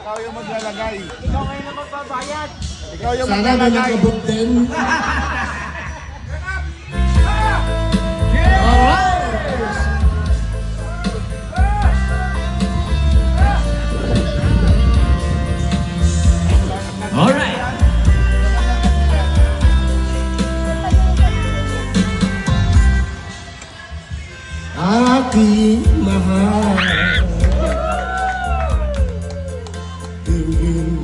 Ikaw yung maglalagay. Ikaw ngayon na magbabayad. Ikaw yung Sana may maglalagay. nakabot din. Alright! Alright. Aking mahal, tingin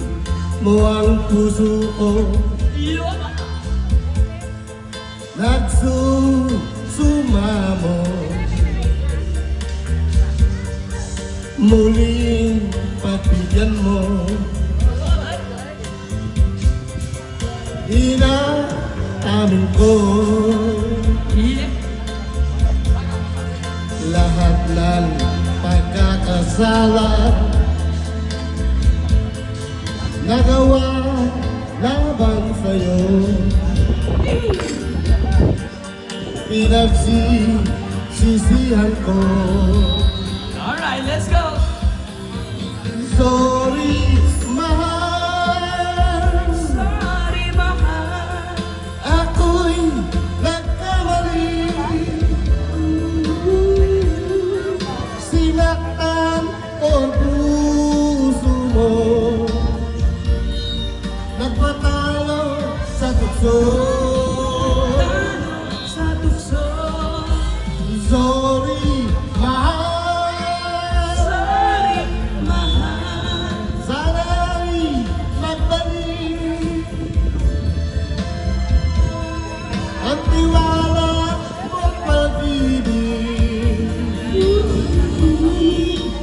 mo ang puso ko, nagsusumamo, muling pagbigyan mo. Inaamin ko lahat ng pagkakasala nagawa laban sa'yo. Pinagsisisihan ko. Alright, let's go. Sorry, mahal. Sorry, mahal. Ako'y nagkamali. Sinaktan ko ang puso mo. Nagpatalo sa tukso. Sa tukso. Sorry, mahal. Sorry, mahal. Sana'y magbalik ang tiwala mo pag-ibig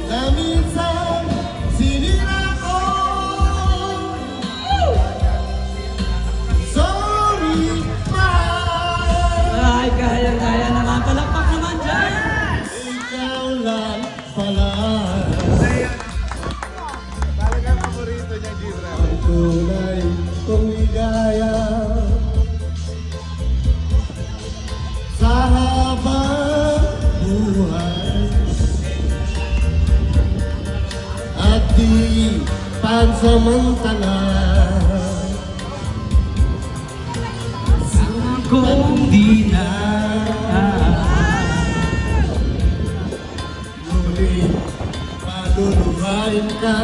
na minsan sinira ko. Sorry, mahal. Ay, kaya naman. Palakpak naman dyan. Ikaw lang pala Talagang paborito niya, Gibra. ang tunay kong ligaya. Sa habang buhay at di pansamantala, Kung di na. ngunit paluluhain ka.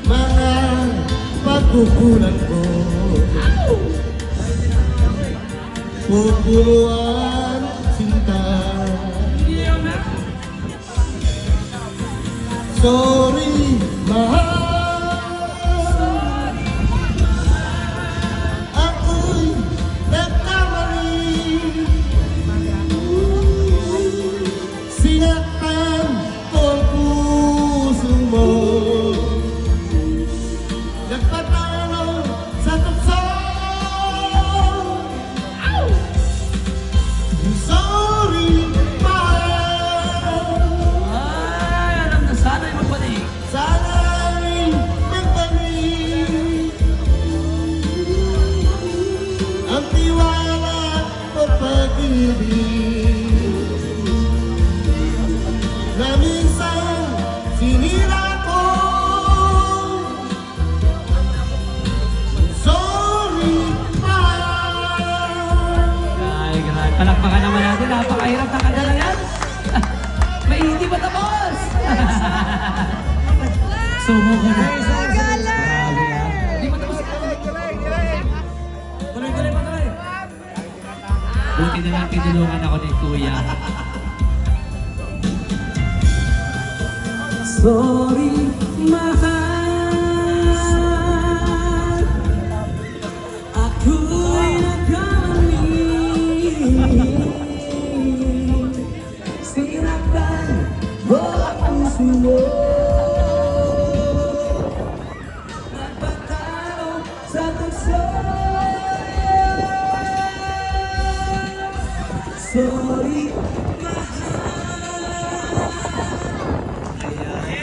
Mga pagkukulang ko pupunuan sinta. Sorry, mahal. Ako'y nagkamali. Sinaktan ko ang puso mo. Nagpatalo sa tukso. Sorry, mahal. Ay, alam na sana'y magbalik. Sana'y magbalik ang tiwala o pag-ibig na minsan sinira ko. Sorry, mahal. Ay, grabe. Palakpakan naman natin. Napakahirap na kanta na yan. May hindi pa tapos. Sumuko na. Grabe yan. Hindi pa tapos. Tuloy-tuloy pa tuloy. Buti na lang tinulungan ako ni Kuya. Sorry, mahal. Ako'y nagkamali. Sinaktan mo ang puso mo. Nagpatalo sa tukso. Sorry,